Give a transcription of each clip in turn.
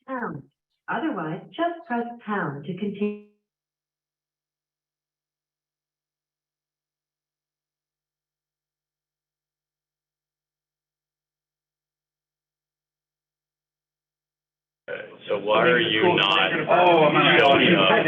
pound. Otherwise, just press pound to continue. So why are you not I'm showing up?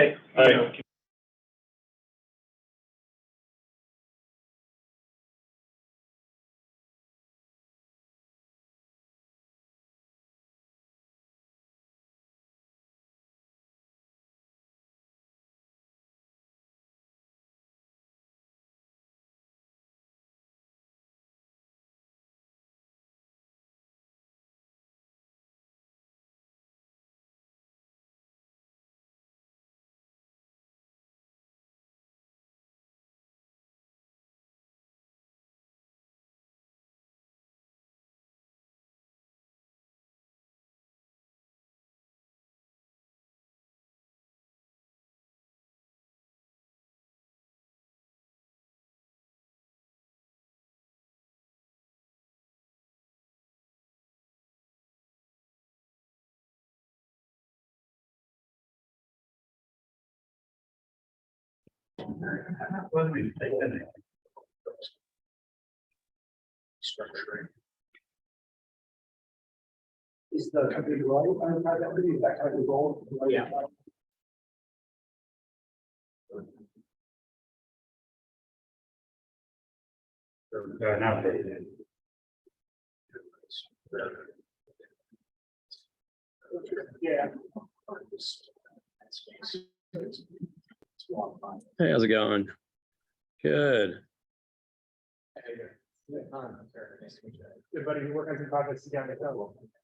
Structuring. Is the company role, that kind of role? Yeah. Now. Yeah. Hey, how's it going? Good. Good buddy, we work on some projects together.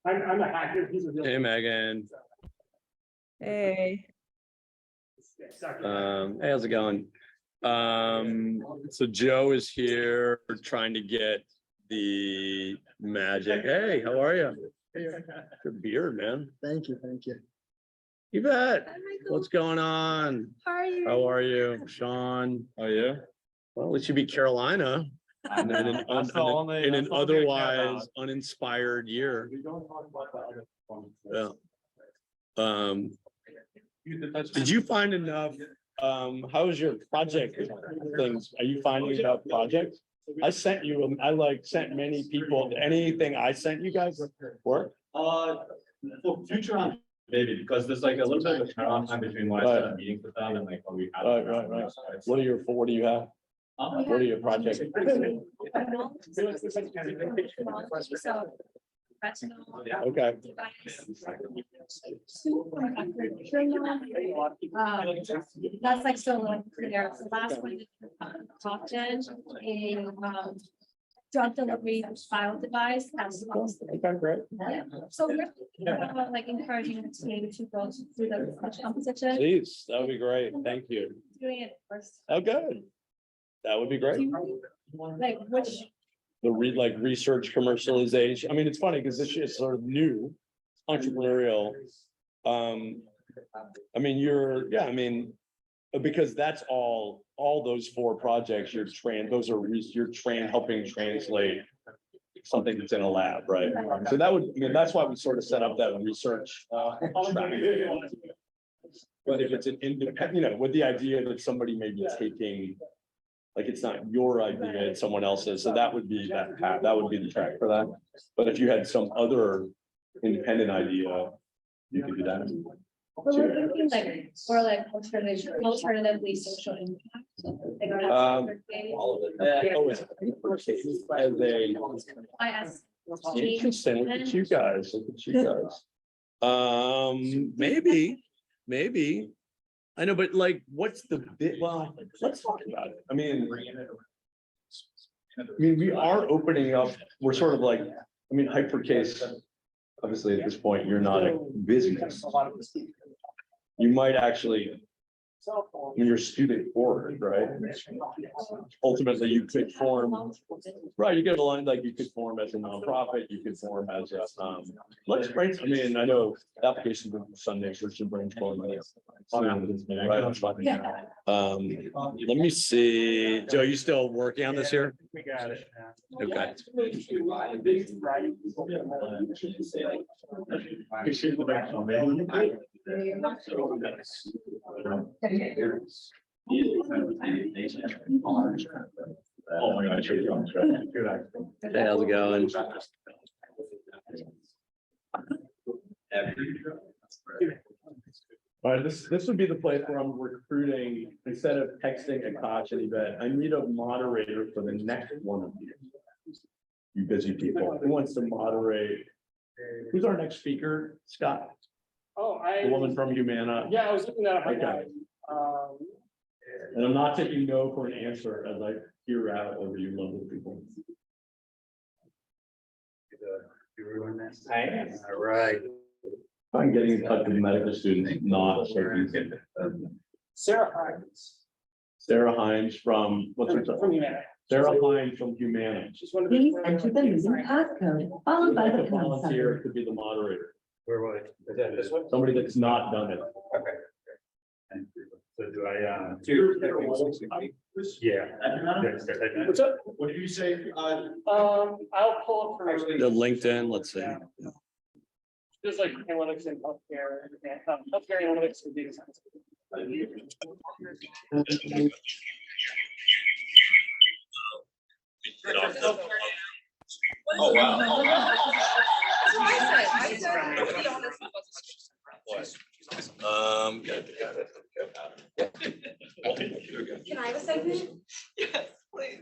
I'm a hacker. He's a real. Hey, Megan. Hey. Hey, how's it going? So Joe is here trying to get the magic. Hey, how are you? Your beard, man. Thank you, thank you. You bet. Hi, Michael. What's going on? How are you? How are you, Sean? How are you? Well, it should be Carolina. And then in an otherwise uninspired year. We don't talk about the other. Yeah. Did you find enough? How is your project things? Are you finding enough projects? I sent you, sent many people, anything I sent you guys work? For future on maybe, because there's like a little bit of a turnaround time between when I start a meeting with them and like when we have. Right. What do you have? What are your projects? Okay. That's like still like clear. The last one talked in a drug delivery file device. That's Okay, great. yeah. So we're thinking about like encouraging the team to go through the composition, Please, that would be great. Thank you. doing it first. Oh, good. That would be great. Like which, The research commercialization. I mean, it's funny because this shit is sort of new, entrepreneurial. I mean, because that's all those 4 projects you're helping translate something that's in a lab, right? So that's why we sort of set up that research. Track. But if it's an independent, with the idea that somebody may be taking, like, it's not your idea, it's someone else's, so that would be that would be the track for that. But if you had some other independent idea, you could do that. well, we're thinking like, or like alternatively social impact. Like, All of it. Oh, it's as a. I asked. Interesting, look at you guys, maybe. I know, but like, what's the bit, well, let's talk about it. I mean, we are opening up, we're sort of like, hypercase. Obviously, at this point, you're not a business. You might actually, you're student forward, right? Ultimately, you could form, right, you get a line, like you could form as a nonprofit, you could form as a, let's brainstorm. I know applications on Sunday, so we should brainstorm. Yeah. Let me see. Joe, you still working on this here? We got it. Okay. Oh my God. Hey, how's it going? All right, this would be the place where I'm recruiting, instead of texting a coach and event, I need a moderator for the next one of you. You busy people, who wants to moderate? Who's our next speaker? Scott, Oh, the woman from Humana. yeah, I was looking that up right now. Okay. Um, And I'm not taking no for an answer as I hear out over you lovely people. All right. I'm getting in touch with medical students, not taking. Sarah Hines. Sarah Hines from, what's her, From Humana. Sarah Hines from Humana. She's one of Please enter the meeting passcode followed by the pound Volunteer sign. could be the moderator, Where was it? Is that this one? somebody that's not done it. Okay. So do I, Yeah. yeah. What's up? What did you say? I'll pull up for. The LinkedIn, let's see. There's like analytics and healthcare, healthcare analytics and data science. Oh, wow. Got it. Can I have a segment? Yes, please.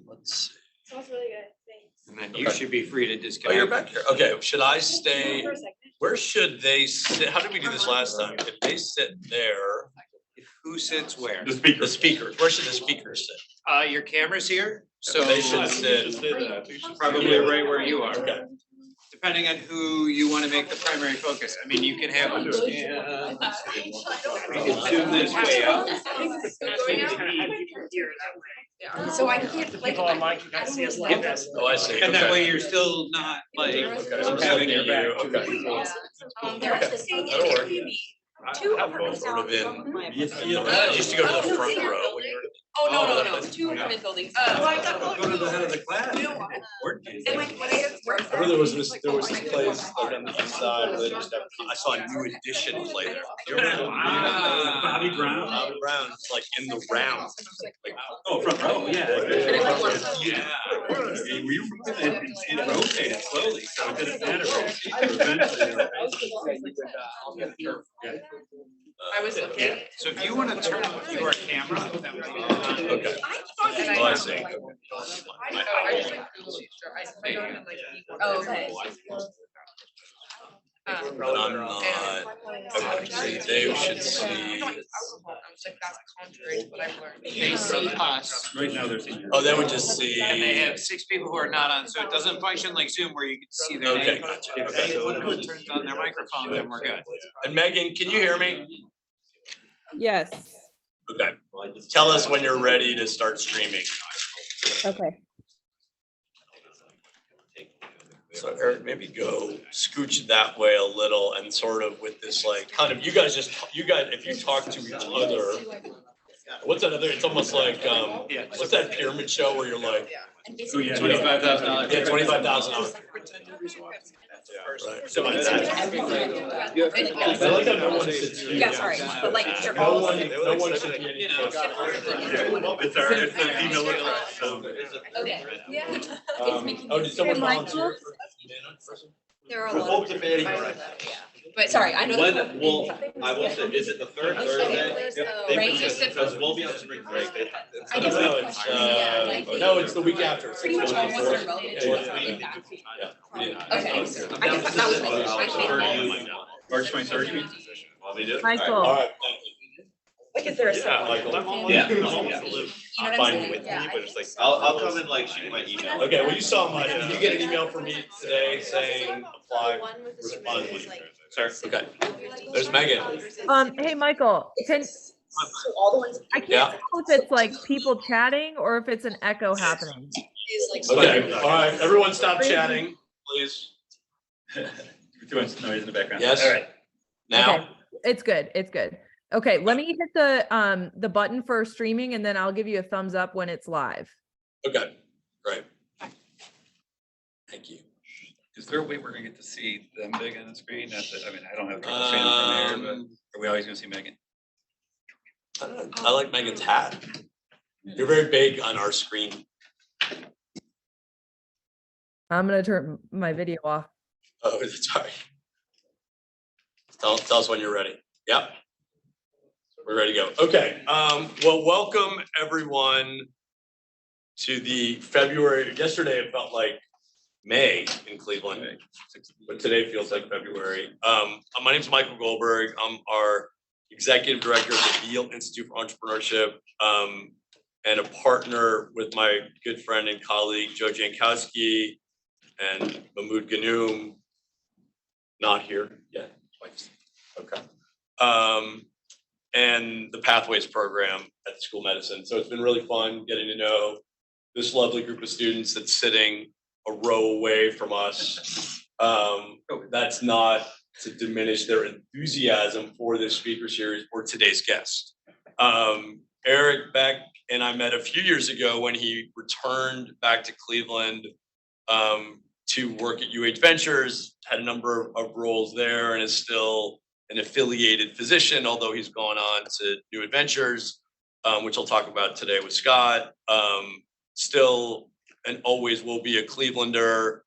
Let's see. Sounds really good, thanks. And then you should be free to Oh, disconnect. you're back here. Okay, should I stay? For a segment? Where should they sit? How did we do this last time? If they sit there, Who sits where? the speakers, where should the speakers sit? Your camera's here, so They should sit. probably right where you are. Okay. Depending on who you want to make the primary focus. I mean, you can have them stand. We can zoom this way up. So I can't. People online can kind of see us like this. Oh, I see. And that Okay. way you're still not like Okay, so having your you, back. okay. They're saying That'll work. two Both apartments sort down of in, from my you apartment. used to go to the front row when you were. Oh, Oh, no, two apartment buildings. Go to the head of the class. You know what? Work. And like, when I just worked I remember there was this like, place oh, like on the east side where they just have. I saw a New Edition play there. Do you remember? Bobby Brown. Bobby Brown's like in the round. Like, Oh, front row, yeah. Yeah. It rotated slowly, so it didn't matter. Eventually. I was looking. So if you want to turn on your camera, that would be. Okay. I Oh, I see. Oh, okay. But I'm not. Okay, they should see. I'm just like, that's contrary to what I've learned. They see us. Right now, they're seeing. Oh, they would just see. And they have 6 people who are not on, so it doesn't function like Zoom where you can see their Okay, name. gotcha. If anyone who turns on their microphone, then we're good. And Megan, can you hear me? Yes, Okay. Tell us when you're ready to start streaming. okay. So Eric, maybe go scooch that way a little and sort of with this like, kind of, you guys, if you talk to each other. What's that other, it's almost like, Yeah. what's that pyramid show where you're like, $25,000. yeah, $25,000. Right. So like that. I like how no one sits here. Yeah, sorry, but like, they're No all. one should be any You know. closer. It's the female class, so. Okay, yeah. Oh, did someone Hey, Michael? volunteer? There are a We're lot both of. debating right But sorry, I know. When, that- well, I will say, is it the third Thursday? They Right? petitioned, because we'll be on spring break. I guess No, my it's, question is, yeah, like, no, it's the week after. It's Pretty much the all ones that are 24th. related Yeah, to yeah, it. yeah. Okay, I guess that was my. March 23rd. Want me to do it? Michael, All right, thank you. Like, is there a? Yeah, Michael. Yeah. You know what I'm Fine saying? with Yeah, I- But it's like, I'll come and like shoot my email. Okay, well, you saw mine. Did you get an email from me today saying apply? Respond. Sir, okay. There's Megan. hey, Michael, So all the ones. I can't tell if it's like people chatting or if it's an echo happening. Is like. Okay, all right, everyone stop chatting, please. Too much noise in the background. Yes. All right. Now? Okay. It's good. It's good. Okay, let me hit the button for streaming and then I'll give you a thumbs up when it's live. Okay, great. Thank you. Is there a way we're gonna get to see them big on the screen? Not that, I mean, I don't have trouble seeing them from here, but are we always gonna see Megan? I don't know. I like Megan's hat. You're very big on our screen. I'm gonna turn my video off. Oh, sorry. Tell us when you're ready. Yep. We're ready to go. Okay, well, welcome everyone to the February, yesterday it felt like May in Cleveland, but today feels like February. My name's Michael Goldberg. I'm our executive director of the Veale Institute for Entrepreneurship, and a partner with my good friend and colleague, Joe Jankowski and Mahmoud Ganoum, not here yet. Okay. And the Pathways program at the School of Medicine. So it's been really fun getting to know this lovely group of students that's sitting a row away from us. That's not to diminish their enthusiasm for this speaker series or today's guest. Eric Beck and I met a few years ago when he returned back to Cleveland to work at UH Ventures, had a number of roles there and is still an affiliated physician, although he's gone on to new adventures, which I'll talk about today with Scott. Still and always will be a Clevelander,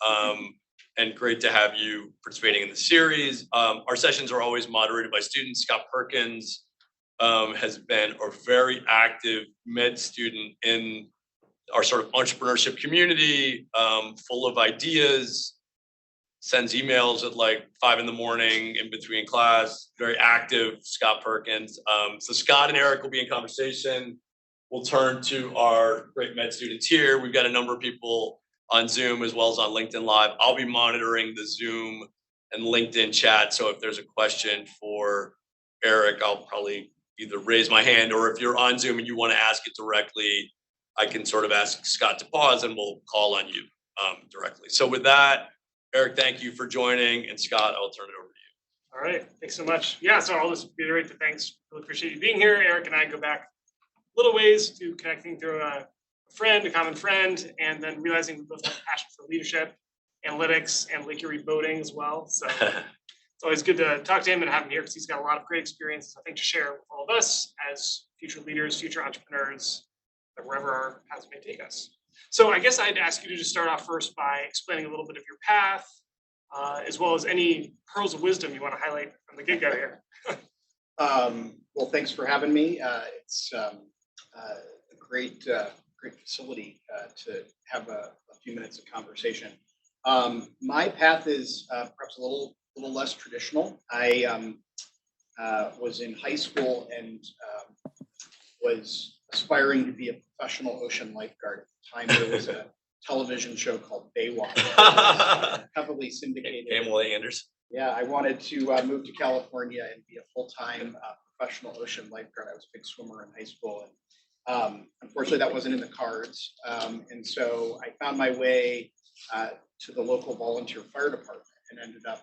and great to have you participating in the series. Our sessions are always moderated by students. Scott Perkins has been a very active med student in our sort of entrepreneurship community, full of ideas, sends emails at like 5 a.m. in between class, very active, Scott Perkins. So Scott and Eric will be in conversation. We'll turn to our great med students here. We've got a number of people on Zoom as well as on LinkedIn Live. I'll be monitoring the Zoom and LinkedIn chat. So if there's a question for Eric, I'll probably either raise my hand, or if you're on Zoom and you want to ask it directly, I can sort of ask Scott to pause and we'll call on you directly. So with that, Eric, thank you for joining, and Scott, I'll turn it over to you. All right, thanks so much. Yeah, so I'll just reiterate the thanks. Really appreciate you being here. Eric and I go back little ways to connecting through a friend, a common friend, and then realizing we both have a passion for leadership, analytics, and Lake Erie boating as well. So it's always good to talk to him and have him here because he's got a lot of great experience, I think, to share with all of us as future leaders, future entrepreneurs, wherever our paths may take us. So I guess I'd ask you to just start off first by explaining a little bit of your path, as well as any pearls of wisdom you want to highlight from the get-go here. Well, thanks for having me. It's a great facility to have a few minutes of conversation. My path is perhaps a little less traditional. I was in high school and was aspiring to be a professional ocean lifeguard. At the time, there was a television show called Veale, heavily syndicated. Pamela Anderson. Yeah, I wanted to move to California and be a full-time professional ocean lifeguard. I was a big swimmer in high school, and unfortunately, that wasn't in the cards. And so I found my way to the local volunteer fire department and ended up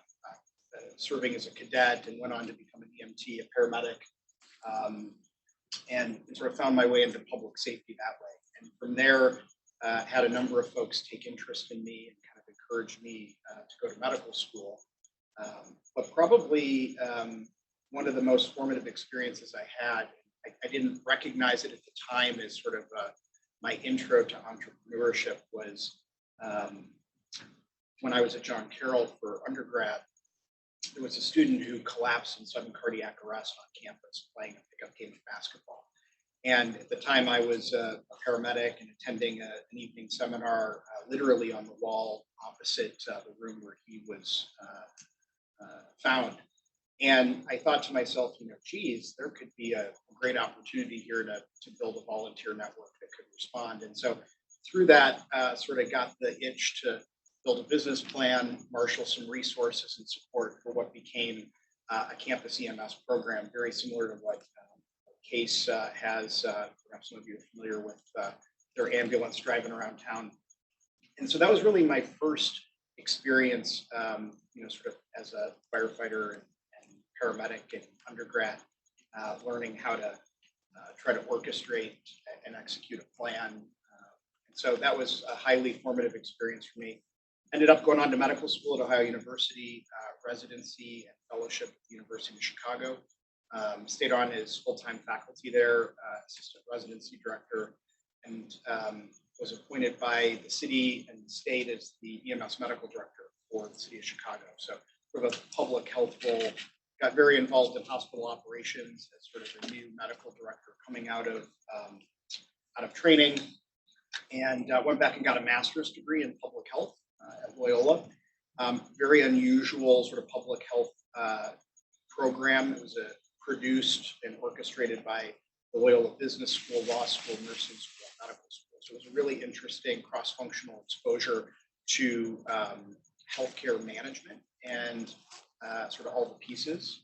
serving as a cadet and went on to become an EMT, a paramedic, and sort of found my way into public safety that way. And from there, had a number of folks take interest in me and kind of encourage me to go to medical school. But probably one of the most formative experiences I had, I didn't recognize it at the time as sort of my intro to entrepreneurship, was when I was at John Carroll for undergrad. There was a student who collapsed in sudden cardiac arrest on campus playing a pickup game of basketball. And at the time I was a paramedic and attending an evening seminar literally on the wall opposite the room where he was found. And I thought to myself, geez, there could be a great opportunity here to build a volunteer network that could respond. And so through that, sort of got the itch to build a business plan, marshal some resources and support for what became a campus EMS program, very similar to what Case has. Perhaps some of you are familiar with their ambulance driving around town. And so that was really my first experience, sort of as a firefighter and paramedic in undergrad, learning how to try to orchestrate and execute a plan. So that was a highly formative experience for me. Ended up going on to medical school at Ohio University, residency and fellowship at the University of Chicago. Stayed on as full-time faculty there, assistant residency director, and was appointed by the city and the state as the EMS medical director for the city of Chicago. So sort of a public health role. Got very involved in hospital operations as sort of a new medical director coming out of training, and went back and got a master's degree in public health at Loyola. Very unusual sort of public health program. It was produced and orchestrated by the Loyola Business School, Law School, Nursing School, Medical School. So it was a really interesting cross-functional exposure to healthcare management and sort of all the pieces.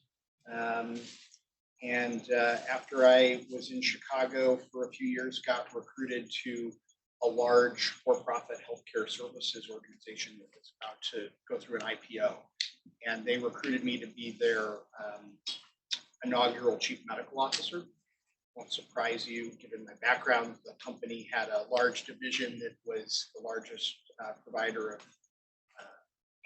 After I was in Chicago for a few years, got recruited to a large for-profit healthcare services organization that was about to go through an IPO. And they recruited me to be their inaugural chief medical officer. Won't surprise you, given my background. The company had a large division that was the largest provider of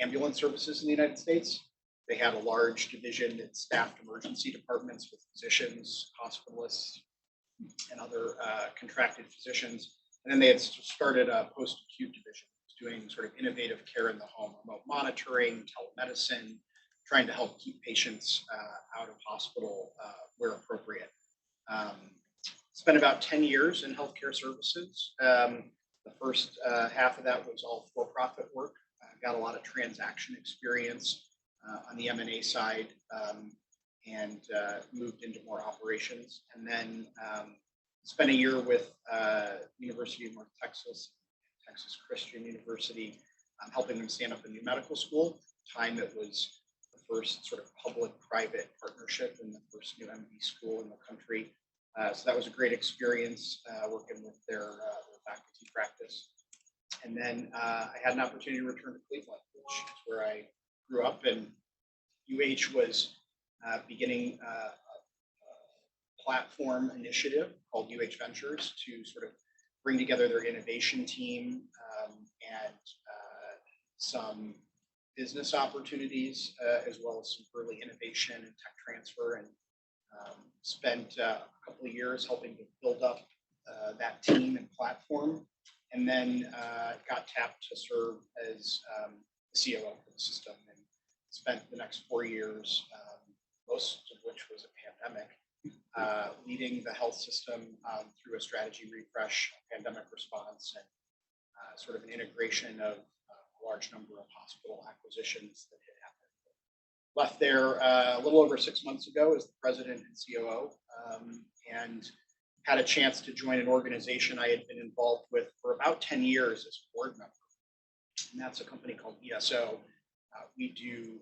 ambulance services in the United States. They had a large division that staffed emergency departments with physicians, hospitalists, and other contracted physicians. And then they had started a post-acute division, doing sort of innovative care in the home, remote monitoring, telemedicine, trying to help keep patients out of hospital where appropriate. Spent about 10 years in healthcare services. The first half of that was all for-profit work. Got a lot of transaction experience on the M&A side, and moved into more operations. And then spent a year with University of North Texas, Texas Christian University, helping them stand up a new medical school. Time it was the first sort of public-private partnership and the first new MD school in the country. So that was a great experience working with their faculty practice. And then I had an opportunity to return to Cleveland, which is where I grew up, and UH was beginning a platform initiative called UH Ventures to sort of bring together their innovation team and some business opportunities, as well as some early innovation and tech transfer, and spent a couple of years helping to build up that team and platform, and then got tapped to serve as the COO for the system, and spent the next 4 years, most of which was a pandemic, leading the health system through a strategy refresh, pandemic response, and sort of an integration of a large number of hospital acquisitions that had happened. Left there a little over 6 months ago as the president and COO, and had a chance to join an organization I had been involved with for about 10 years as a board member. And that's a company called ESO. We do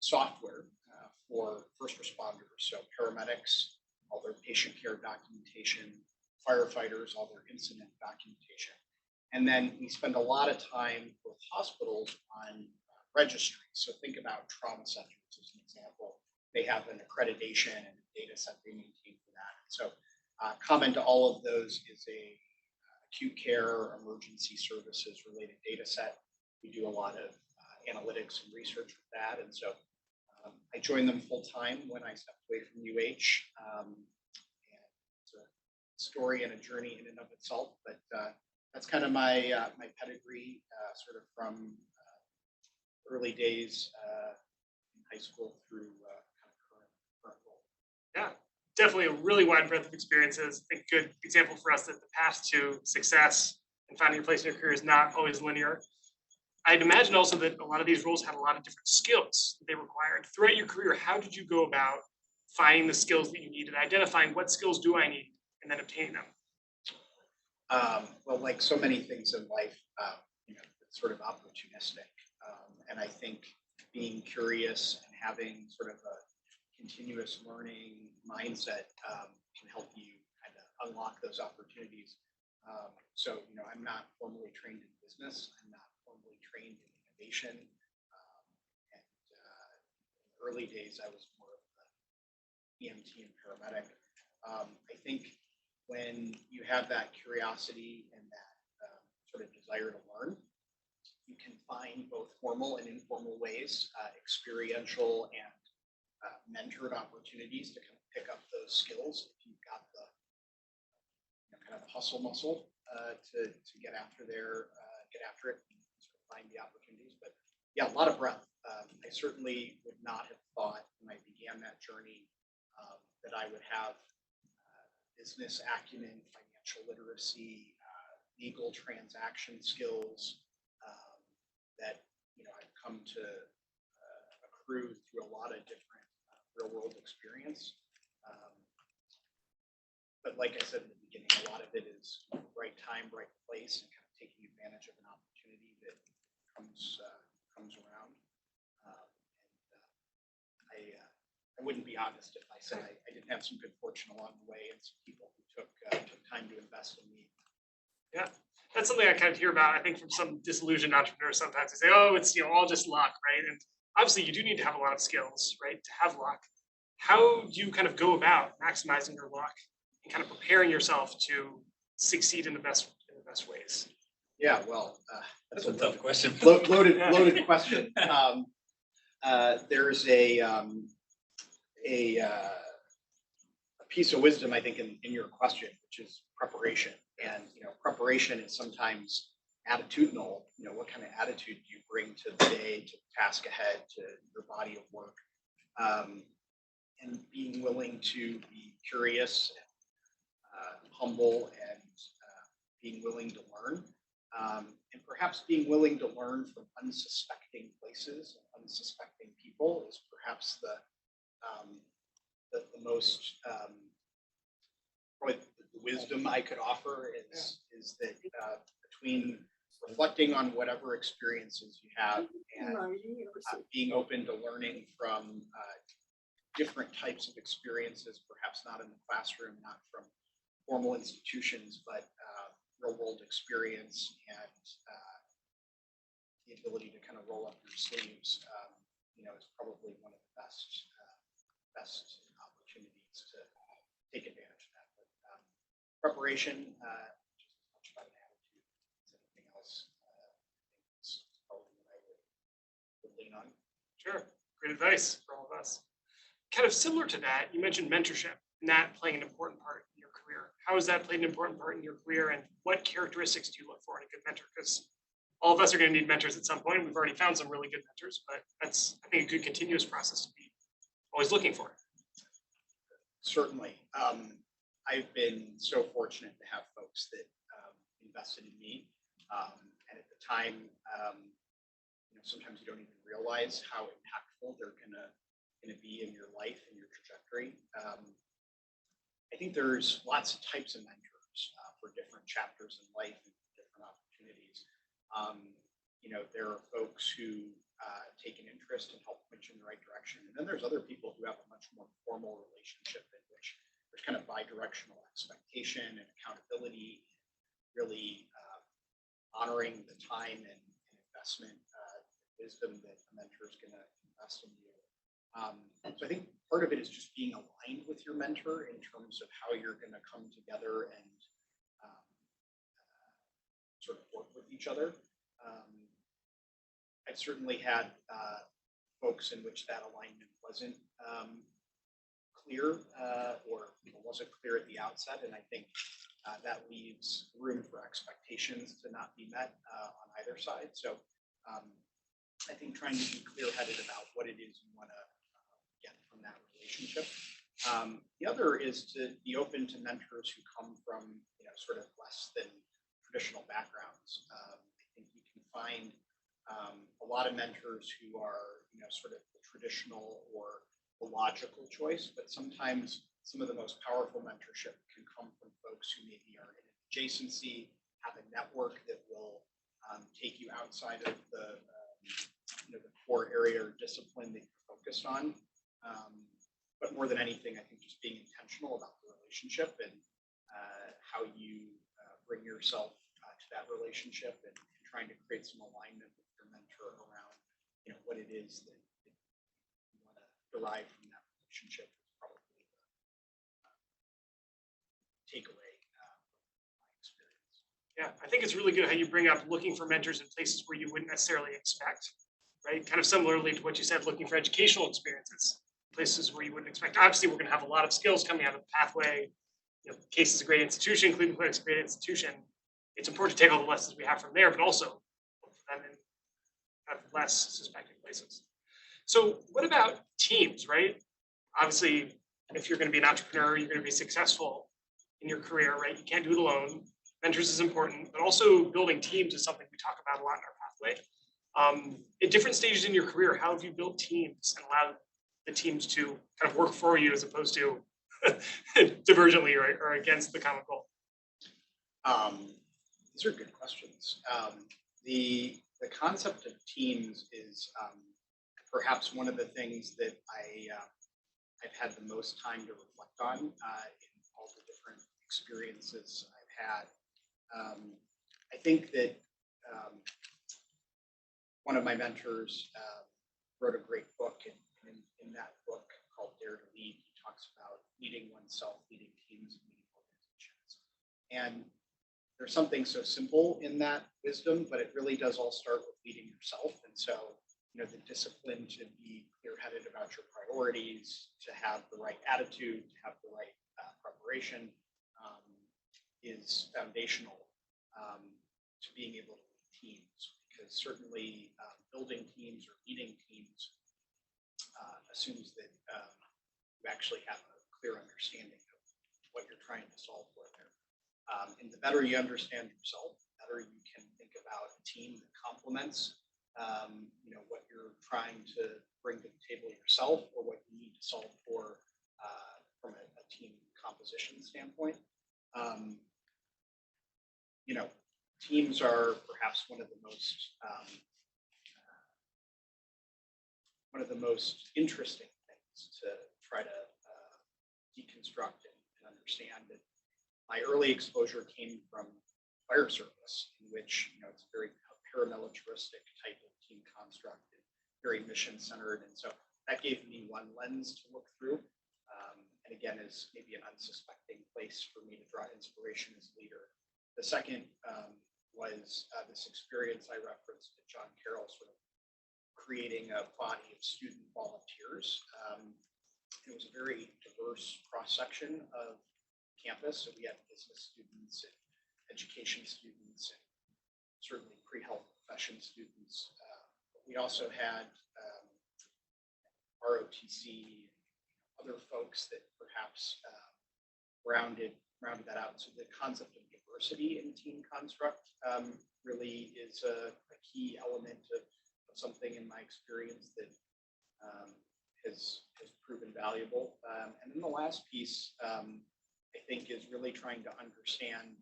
software for first responders, so paramedics, all their patient care documentation, firefighters, all their incident documentation. And then we spend a lot of time with hospitals on registries. So think about trauma centers as an example. They have an accreditation and a data set they maintain for that. So common to all of those is a acute care, emergency services related data set. We do a lot of analytics and research with that. And so I joined them full time when I stepped away from UH. And it's a story and a journey in and of itself, but that's kind of my my pedigree, sort of from early days in high school through kind of current role. Yeah, definitely a really wide breadth of experiences. A good example for us that the path to success and finding your place in your career is not always linear. I'd imagine also that a lot of these roles had a lot of different skills that they required. Throughout your career, how did you go about finding the skills that you needed, identifying what skills do I need, and then obtaining them? Well, like so many things in life, it's sort of opportunistic. And I think being curious and having sort of a continuous learning mindset can help you kind of unlock those opportunities. So, I'm not formally trained in business. I'm not formally trained in innovation. And early days, I was more of the EMT and paramedic. I think when you have that curiosity and that sort of desire to learn, you can find both formal and informal ways, experiential and mentored opportunities to kind of pick up those skills if you've got the kind of hustle muscle to get after it and sort of find the opportunities. But yeah, a lot of breadth. I certainly would not have thought when I began that journey that I would have business acumen, financial literacy, legal transaction skills that I've come to accrue through a lot of different real world experience. But like I said in the beginning, a lot of it is right time, right place, and kind of taking advantage of an opportunity that comes around. I wouldn't be honest if I said I didn't have some good fortune along the way and some people who took time to invest in me. Yeah, that's something I kind of hear about. I think from some disillusioned entrepreneurs sometimes they say, "Oh, it's all just luck," right? And obviously, you do need to have a lot of skills, right, to have luck. How do you kind of go about maximizing your luck and kind of preparing yourself to succeed in the best ways? Yeah, well, That's a tough question. Loaded question. There's a piece of wisdom, I think, in your question, which is preparation. And preparation is sometimes attitudinal. What kind of attitude do you bring to the day, to the task ahead, to your body of work, and being willing to be curious, and humble, and being willing to learn, and perhaps being willing to learn from unsuspecting places, and unsuspecting people is perhaps the most probably the wisdom I could offer is that between reflecting on whatever experiences you have and being open to learning from different types of experiences, perhaps not in the classroom, not from formal institutions, but real world experience and the ability to kind of roll up your sleeves, is probably one of the best opportunities to take advantage of that. But preparation, just as much about an attitude as anything else, is probably what I would lean on. Sure, great advice for all of us. Kind of similar to that, you mentioned mentorship and that playing an important part in your career. How has that played an important part in your career, and what characteristics do you look for in a good mentor? Because all of us are going to need mentors at some point. We've already found some really good mentors, but that's, I think, a good continuous process to be always looking for. Certainly. I've been so fortunate to have folks that invested in me. And at the time, sometimes you don't even realize how impactful they're gonna be in your life and your trajectory. I think there's lots of types of mentors for different chapters in life and different opportunities. There are folks who take an interest and help point you in the right direction. And then there's other people who have a much more formal relationship in which there's kind of bi-directional expectation and accountability, really honoring the time and investment, wisdom that a mentor is going to invest in you. So I think part of it is just being aligned with your mentor in terms of how you're going to come together and sort of work with each other. I've certainly had folks in which that alignment wasn't clear or wasn't clear at the outset, and I think that leaves room for expectations to not be met on either side. So I think trying to be clear-headed about what it is you want to get from that relationship. The other is to be open to mentors who come from sort of less than traditional backgrounds. I think you can find a lot of mentors who are sort of the traditional or the logical choice, but sometimes some of the most powerful mentorship can come from folks who maybe are in an adjacency, have a network that will take you outside of the core area or discipline that you're focused on. But more than anything, I think just being intentional about the relationship and how you bring yourself to that relationship and trying to create some alignment with your mentor around what it is that you want to derive from that relationship is probably the takeaway from my experience. Yeah, I think it's really good how you bring up looking for mentors in places where you wouldn't necessarily expect, right? Kind of similarly to what you said, looking for educational experiences, places where you wouldn't expect. Obviously, we're going to have a lot of skills coming out of the pathway. You know, Case is a great institution, Cleveland Clinic's a great institution. It's important to take all the lessons we have from there, but also look for them in kind of less suspected places. So what about teams, right? Obviously, if you're going to be an entrepreneur, you're going to be successful in your career, right? You can't do it alone. Mentors is important, but also building teams is something we talk about a lot in our pathway. At different stages in your career, how have you built teams and allowed the teams to kind of work for you as opposed to divergently or against the common goal? These are good questions. The concept of teams is perhaps one of the things that I've had the most time to reflect on in all the different experiences I've had. I think that one of my mentors wrote a great book, and in that book called Dare to Lead, he talks about leading oneself, leading teams, and leading organizations. And there's something so simple in that wisdom, but it really does all start with leading yourself. And so, you know, the discipline to be clear-headed about your priorities, to have the right attitude, to have the right preparation is foundational to being able to lead teams. Because certainly building teams or leading teams assumes that you actually have a clear understanding of what you're trying to solve for there. And the better you understand yourself, the better you can think about a team that complements you know, what you're trying to bring to the table yourself or what you need to solve for from a team composition standpoint. You know, teams are perhaps one of the most interesting things to try to deconstruct and understand. And my early exposure came from fire service, in which, you know, it's a very paramilitaristic type of team construct, and very mission centered, and so that gave me one lens to look through. And again, is maybe an unsuspecting place for me to draw inspiration as a leader. The second was this experience I referenced at John Carroll, sort of creating a body of student volunteers. It was a very diverse cross-section of campus. So we had business students and education students and certainly pre-health profession students. But we also had ROTC, other folks that perhaps rounded that out. So the concept of diversity in team construct really is a key element of something in my experience that has proven valuable. And then the last piece, I think, is really trying to understand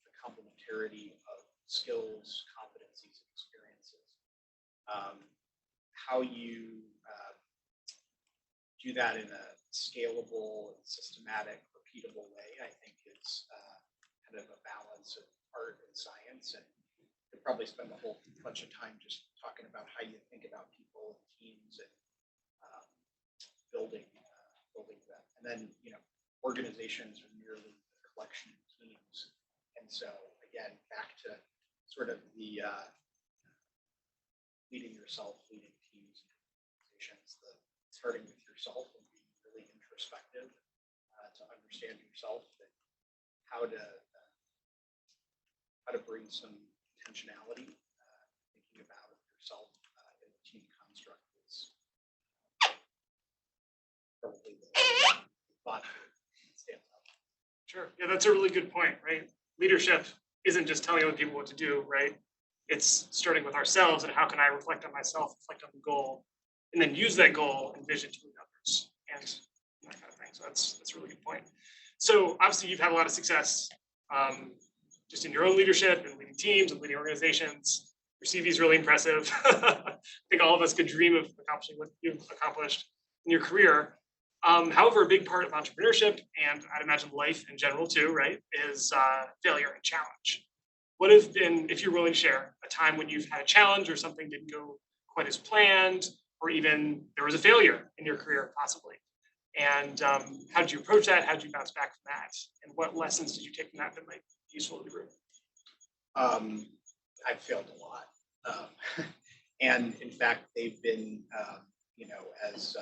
the complementarity of skills, competencies, and experiences. How you do that in a scalable, systematic, repeatable way, I think is kind of a balance of art and science. And could probably spend a whole bunch of time just talking about how you think about people and teams and building them. And then, you know, organizations are merely a collection of teams. And so again, back to sort of the leading yourself, leading teams and organizations, starting with yourself and being really introspective to understand yourself and how to bring some intentionality, thinking about yourself in the team construct is probably the thought that stands out. Sure. Yeah, that's a really good point, right? Leadership isn't just telling other people what to do, right? It's starting with ourselves and how can I reflect on myself, reflect on the goal, and then use that goal and vision to lead others and that kind of thing. So that's a really good point. So obviously you've had a lot of success just in your own leadership and leading teams and leading organizations. Your CV is really impressive. I think all of us could dream of accomplishing what you've accomplished in your career. However, a big part of entrepreneurship, and I'd imagine life in general too, right, is failure and challenge. What have been, if you're willing to share, a time when you've had a challenge or something didn't go quite as planned, or even there was a failure in your career possibly. And how did you approach that? How did you bounce back from that? And what lessons did you take from that that might be useful to the group? I've failed a lot. And in fact, they've been, as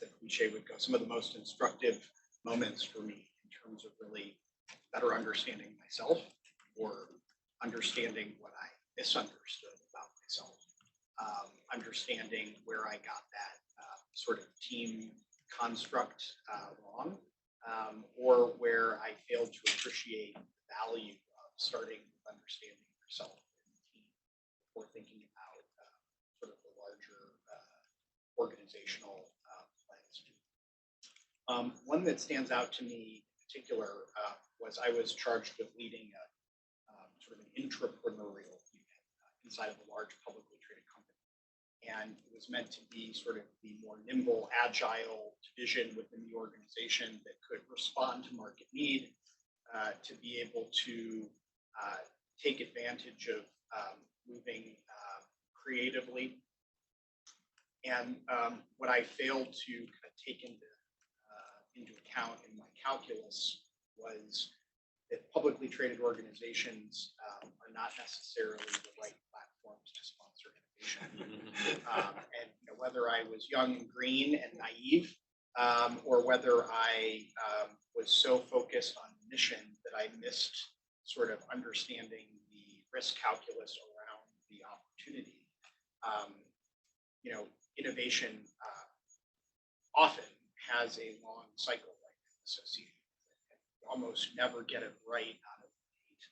the cliche would go, some of the most instructive moments for me in terms of really better understanding myself or understanding what I misunderstood about myself, understanding where I got that sort of team construct wrong, or where I failed to appreciate the value of starting with understanding yourself in the team before thinking about sort of the larger organizational plans. One that stands out to me in particular was I was charged with leading a sort of an entrepreneurial unit inside of a large publicly traded company. And it was meant to be sort of the more nimble, agile division within the organization that could respond to market need, to be able to take advantage of moving creatively. And what I failed to kind of take into account in my calculus was that publicly traded organizations are not necessarily the right platforms to sponsor innovation. And whether I was young and green and naive, or whether I was so focused on the mission that I missed sort of understanding the risk calculus around the opportunity. Innovation often has a long cycle life associated with it. You almost never get it right out of the gate.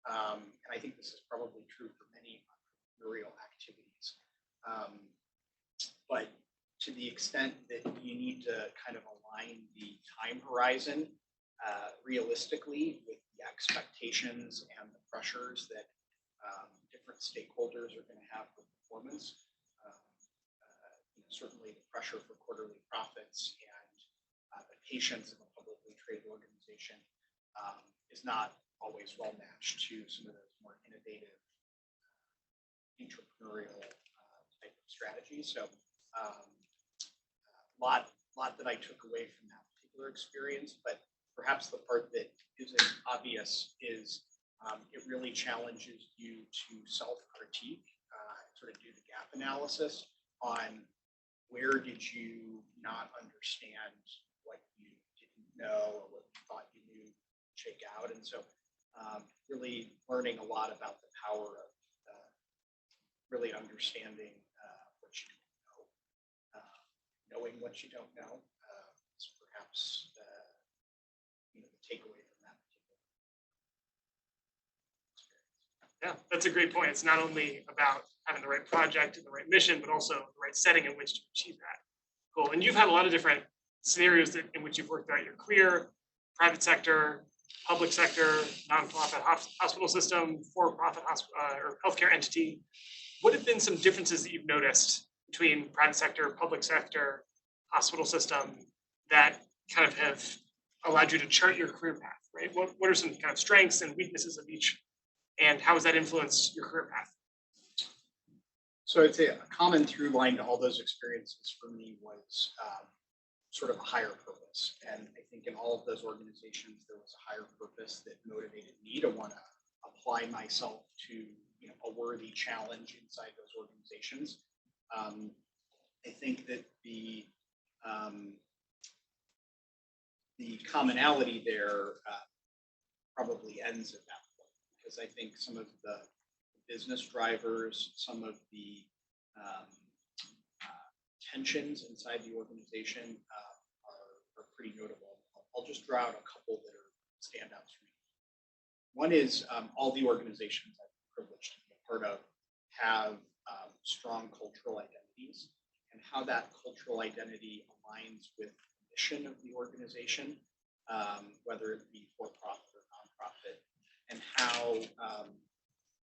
And I think this is probably true for many entrepreneurial activities. But to the extent that you need to kind of align the time horizon realistically with the expectations and the pressures that different stakeholders are going to have for performance. Certainly the pressure for quarterly profits and the patience of a publicly traded organization is not always well matched to some of those more innovative entrepreneurial type of strategies. So lot that I took away from that particular experience, but perhaps the part that isn't obvious is it really challenges you to self-critique, sort of do the gap analysis on where did you not understand what you didn't know or what you thought you knew shake out. And so really learning a lot about the power of really understanding what you don't know, knowing what you don't know is perhaps the takeaway from that particular experience. Yeah, that's a great point. It's not only about having the right project and the right mission, but also the right setting in which to achieve that goal. And you've had a lot of different scenarios in which you've worked throughout your career: private sector, public sector, nonprofit hospital system, for-profit or healthcare entity. What have been some differences that you've noticed between private sector, public sector, hospital system that kind of have allowed you to chart your career path, right? What are some kind of strengths and weaknesses of each, and how has that influenced your career path? So I'd say a common through line to all those experiences for me was sort of a higher purpose. And I think in all of those organizations, there was a higher purpose that motivated me to want to apply myself to a worthy challenge inside those organizations. I think that the commonality there probably ends at that point, because I think some of the business drivers, some of the tensions inside the organization are pretty notable. I'll just draw out a couple that are standouts for me. One is all the organizations I've been privileged to be a part of have strong cultural identities, and how that cultural identity aligns with the mission of the organization, whether it be for-profit or nonprofit, and how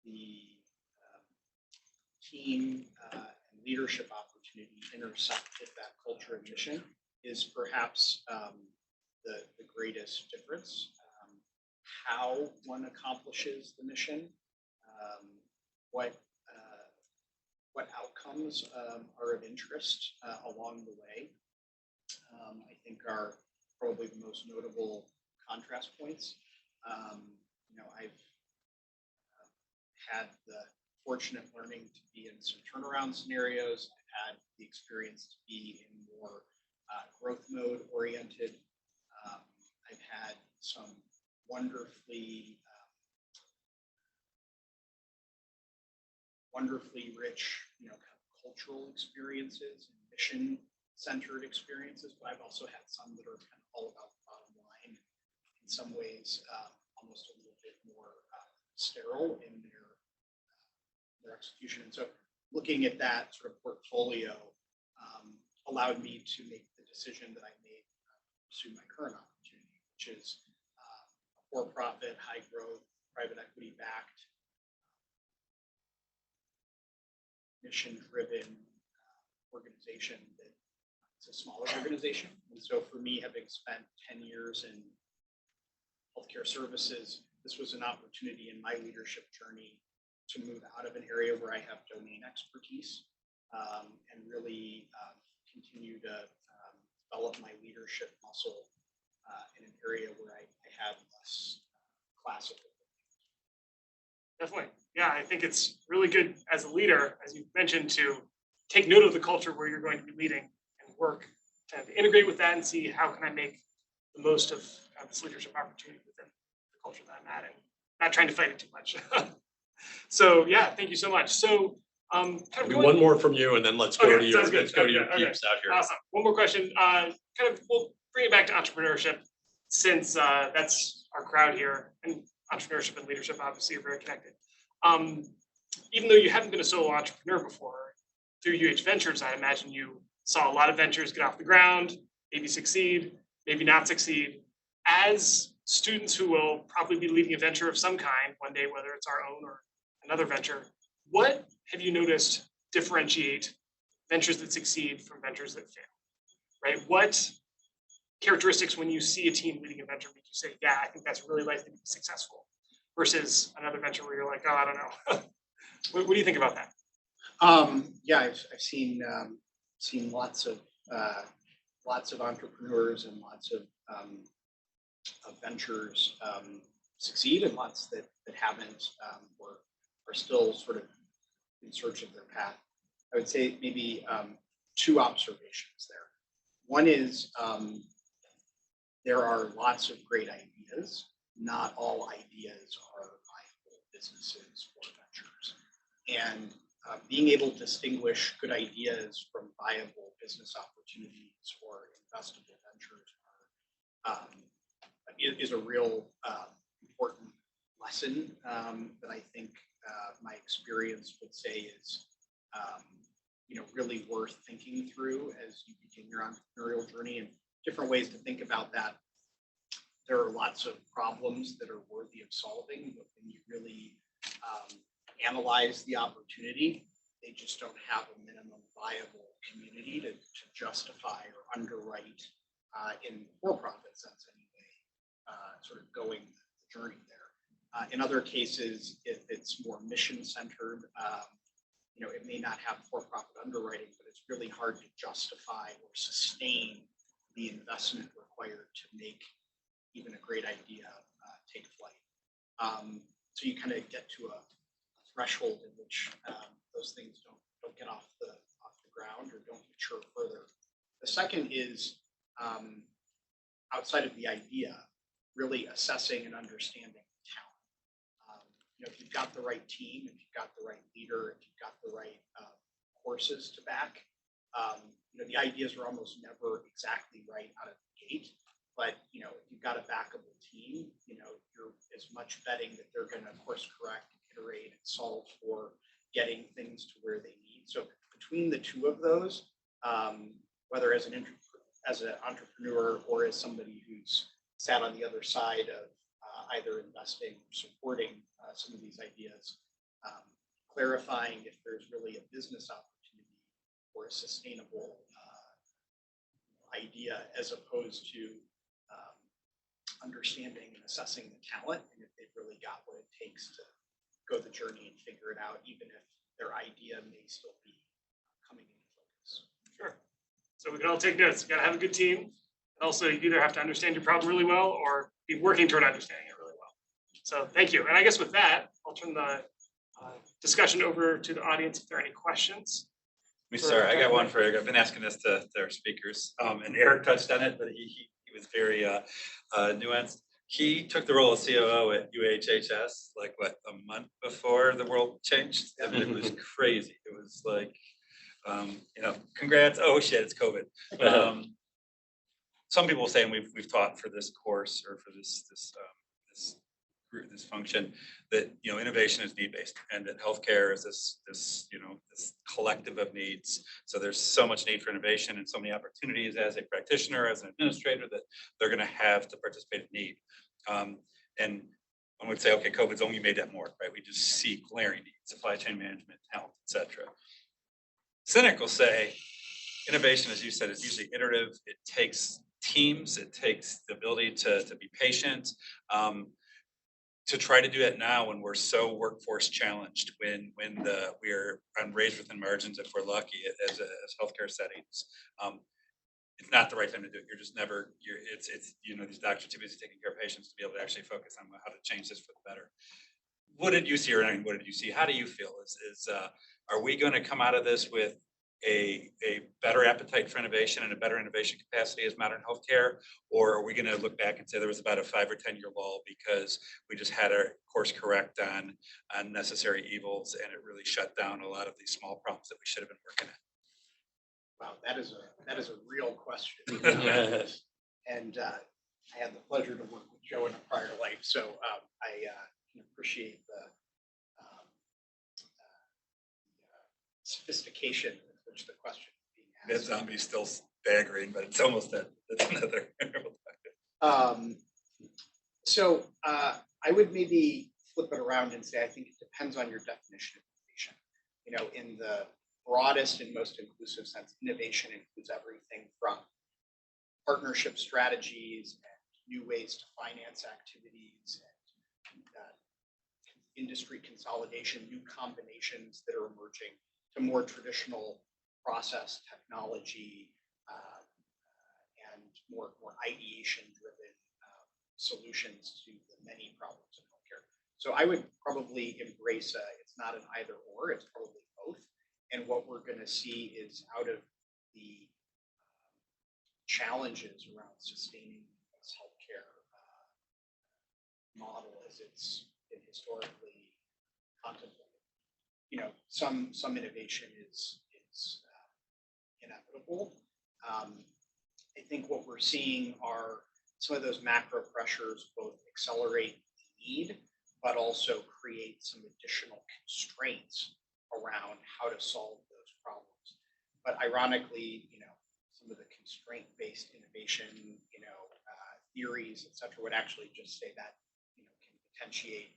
the team and leadership opportunities intersect with that culture and mission is perhaps the greatest difference. How one accomplishes the mission, what what outcomes are of interest along the way, I think are probably the most notable contrast points. I've had the fortunate learning to be in some turnaround scenarios. I've had the experience to be in more growth mode oriented. I've had some wonderfully rich, kind of cultural experiences and mission-centered experiences, but I've also had some that are kind of all about the bottom line. In some ways, almost a little bit more sterile in their execution. And so, looking at that sort of portfolio allowed me to make the decision that I made to pursue my current opportunity, which is a for-profit, high-growth, private equity-backed, mission-driven organization that it's a smaller organization. And so for me, having spent 10 years in healthcare services, this was an opportunity in my leadership journey to move out of an area where I have domain expertise and really continue to develop my leadership muscle in an area where I have less classical. Definitely. Yeah, I think it's really good as a leader, as you mentioned, to take note of the culture where you're going to be leading and work to integrate with that and see how can I make the most of this leadership opportunity within the culture that I'm at and not trying to fight it too much. So yeah, thank you so much. So kind of going, one more from you and then let's go Okay, to your, sounds good. let's go to your Okay. peeps out here. Awesome. One more question. Kind of, we'll bring it back to entrepreneurship since that's our crowd here, and entrepreneurship and leadership obviously are very connected. Even though you haven't been a solo entrepreneur before, through UH Ventures, I imagine you saw a lot of ventures get off the ground, maybe succeed, maybe not succeed. As students who will probably be leading a venture of some kind one day, whether it's our own or another venture, what have you noticed differentiate ventures that succeed from ventures that fail, right? What characteristics when you see a team leading a venture make you say, yeah, I think that's really likely to be successful, versus another venture where you're like, oh, I don't know. What do you think about that? Yeah, I've seen lots of entrepreneurs and lots of ventures succeed, and lots that haven't or are still sort of in search of their path. I would say maybe two observations there. One is there are lots of great ideas. Not all ideas are viable businesses or ventures. And being able to distinguish good ideas from viable business opportunities or investable ventures is a real important lesson that I think my experience would say is really worth thinking through as you begin your entrepreneurial journey, and different ways to think about that. There are lots of problems that are worthy of solving, but when you really analyze the opportunity, they just don't have a minimum viable community to justify or underwrite in for-profit sense anyway, sort of going the journey there. In other cases, if it's more mission-centered, it may not have for-profit underwriting, but it's really hard to justify or sustain the investment required to make even a great idea take flight. So you kind of get to a threshold in which those things don't get off the ground or don't mature further. The second is outside of the idea, really assessing and understanding talent. If you've got the right team, if you've got the right leader, if you've got the right courses to back, the ideas are almost never exactly right out of the gate. But if you've got a backable team, you're as much betting that they're going to course correct, iterate, and solve for getting things to where they need. So between the two of those, whether as an entrepreneur or as somebody who's sat on the other side of either investing or supporting some of these ideas, clarifying if there's really a business opportunity or a sustainable idea, as opposed to understanding and assessing the talent, and if they've really got what it takes to go the journey and figure it out, even if their idea may still be coming into focus. Sure. So we can all take notes. You gotta have a good team. And also you either have to understand your problem really well or be working toward understanding it really well. So thank you. And I guess with that, I'll turn the discussion over to the audience if there are any questions. Me, sorry, I got one for Eric. I've been asking this to our speakers, and Eric touched on it, but he was very nuanced. He took the role of COO at UHHS, like what, a month before the world changed? I mean, it was crazy. It was like, congrats. Oh shit, it's COVID. Some people saying we've taught for this course or for this function that innovation is need-based and that healthcare is this collective of needs. So there's so much need for innovation and so many opportunities as a practitioner, as an administrator, that they're going to have to participate in need. And one would say, okay, COVID's only made that more, right? We just see glaring needs, supply chain management, health, etc. Cynic will say innovation, as you said, is usually iterative. It takes teams, it takes the ability to be patient. To try to do that now when we're so workforce challenged, when we're raised within margins, if we're lucky as healthcare settings, it's not the right time to do it. You're just never. It's these doctors too busy taking care of patients to be able to actually focus on how to change this for the better. What did you see, or what did you see? How do you feel? Are we going to come out of this with a better appetite for innovation and a better innovation capacity as modern healthcare, or are we going to look back and say there was about a 5 or 10 year lull because we just had our course correct on necessary evils and it really shut down a lot of these small problems that we should have been working at? Wow, that is a real question. And I had the pleasure to work with Joe in a prior life, so I can appreciate the sophistication with which the question is being asked. That zombie's still staggering, but it's almost that. That's another. So I would maybe flip it around and say I think it depends on your definition of innovation. In the broadest and most inclusive sense, innovation includes everything from partnership strategies and new ways to finance activities and industry consolidation, new combinations that are emerging, to more traditional process technology and more ideation-driven solutions to the many problems in healthcare. So I would probably embrace it's not an either or, it's probably both. And what we're going to see is out of the challenges around sustaining this healthcare model as it's been historically contemplated. Some innovation is inevitable. I think what we're seeing are some of those macro pressures both accelerate the need, but also create some additional constraints around how to solve those problems. But ironically, some of the constraint-based innovation, theories, et cetera, would actually just say that, can potentiate,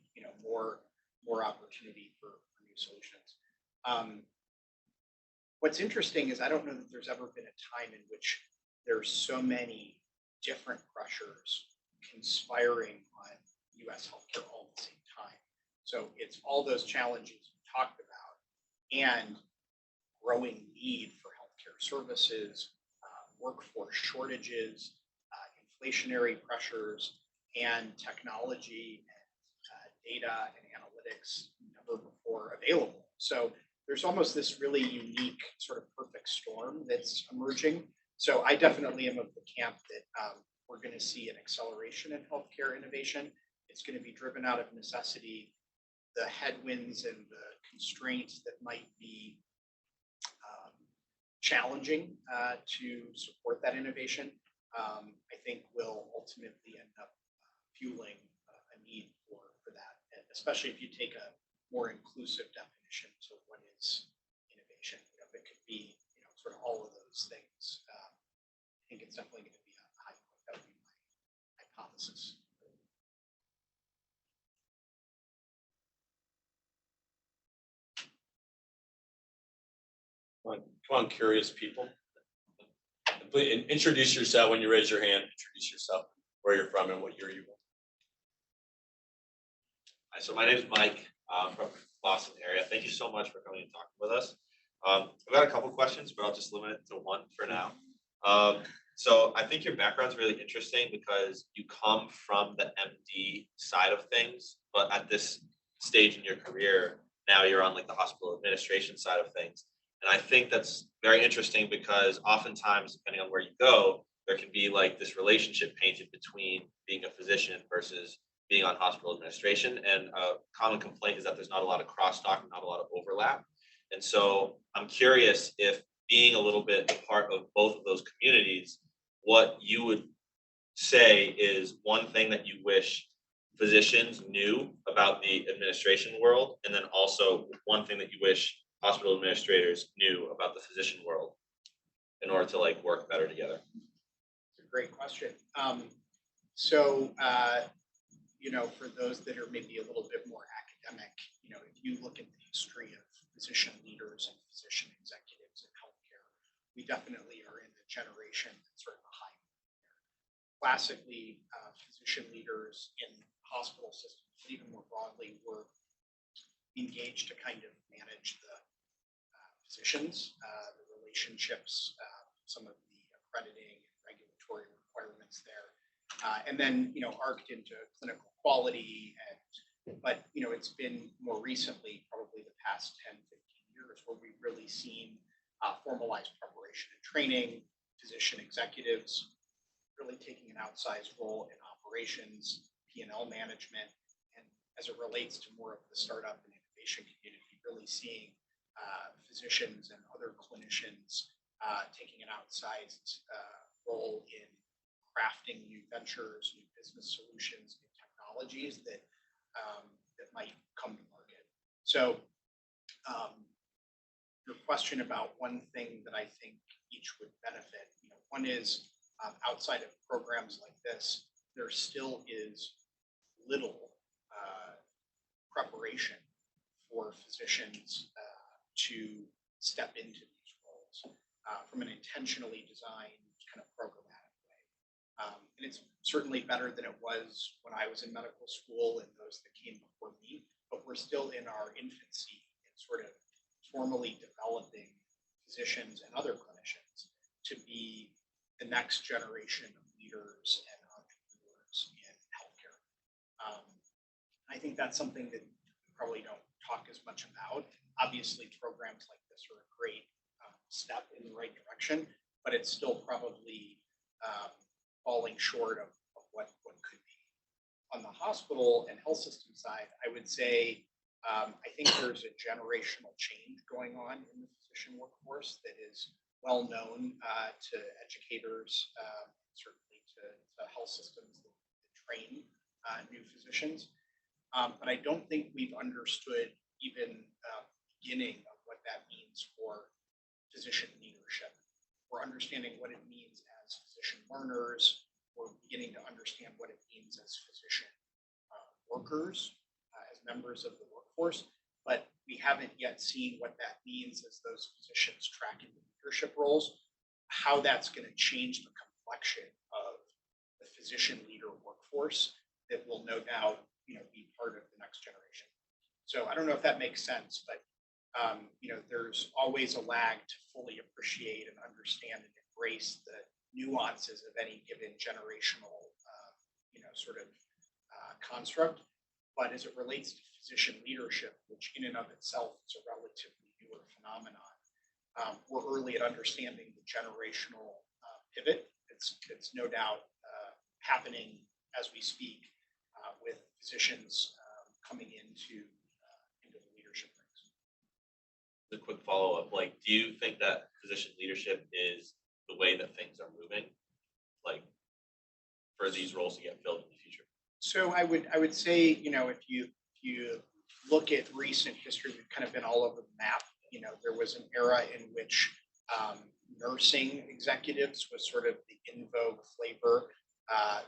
more opportunity for new solutions. What's interesting is I don't know that there's ever been a time in which there's so many different pressures conspiring on U.S. healthcare all at the same time. So it's all those challenges we talked about and growing need for healthcare services, workforce shortages, inflationary pressures, and technology and data and analytics never before available. So there's almost this really unique sort of perfect storm that's emerging. So I definitely am of the camp that we're going to see an acceleration in healthcare innovation. It's going to be driven out of necessity. The headwinds and the constraints that might be challenging to support that innovation, I think will ultimately end up fueling a need for that, and especially if you take a more inclusive definition to what is innovation. It could be sort of all of those things. I think it's definitely going to be a high point. That would be my hypothesis. Come on, curious people. Please introduce yourself when you raise your hand. Introduce yourself, where you're from, and what year you were. Hi, so my name is Mike. I'm from Boston area. Thank you so much for coming and talking with us. I've got a couple questions, but I'll just limit it to one for now. So I think your background's really interesting because you come from the MD side of things, but at this stage in your career, now you're on like the hospital administration side of things. And I think that's very interesting because oftentimes, depending on where you go, there can be like this relationship painted between being a physician versus being on hospital administration. And a common complaint is that there's not a lot of crosstalk, not a lot of overlap. And so I'm curious if being a little bit a part of both of those communities, what you would say is one thing that you wish physicians knew about the administration world, and then also one thing that you wish hospital administrators knew about the physician world in order to like work better together. It's a great question. For those that are maybe a little bit more academic, if you look at the history of physician leaders and physician executives in healthcare, we definitely are in the generation that's sort of behind. Classically, physician leaders in hospital systems, even more broadly, were engaged to kind of manage the physicians, the relationships, some of the accrediting and regulatory requirements there, and then arced into clinical quality. But it's been more recently, probably the past 10, 15 years, where we've really seen formalized preparation and training, physician executives really taking an outsized role in operations, P&L management, and as it relates to more of the startup and innovation community, really seeing physicians and other clinicians taking an outsized role in crafting new ventures, new business solutions, new technologies that might come to market. So your question about one thing that I think each would benefit, one is outside of programs like this, there still is little preparation for physicians to step into these roles from an intentionally designed kind of programmatic way. And it's certainly better than it was when I was in medical school and those that came before me, but we're still in our infancy in sort of formally developing physicians and other clinicians to be the next generation of leaders and entrepreneurs in healthcare. I think that's something that we probably don't talk as much about. Obviously, programs like this are a great step in the right direction, but it's still probably falling short of what could be. On the hospital and health system side, I would say I think there's a generational change going on in the physician workforce that is well known to educators, certainly to health systems that train new physicians. But I don't think we've understood even beginning of what that means for physician leadership. We're understanding what it means as physician learners. We're beginning to understand what it means as physician workers, as members of the workforce, but we haven't yet seen what that means as those physicians track into leadership roles, how that's going to change the complexion of the physician leader workforce that will no doubt, be part of the next generation. So I don't know if that makes sense, but there's always a lag to fully appreciate and understand and embrace the nuances of any given generational, construct. But as it relates to physician leadership, which in and of itself is a relatively newer phenomenon, we're early at understanding the generational pivot. It's no doubt happening as we speak with physicians coming into the leadership ranks. A quick follow-up, do you think that physician leadership is the way that things are moving, for these roles to get filled in the future? So I would say, if you look at recent history, we've kind of been all over the map. There was an era in which nursing executives was sort of the in vogue flavor.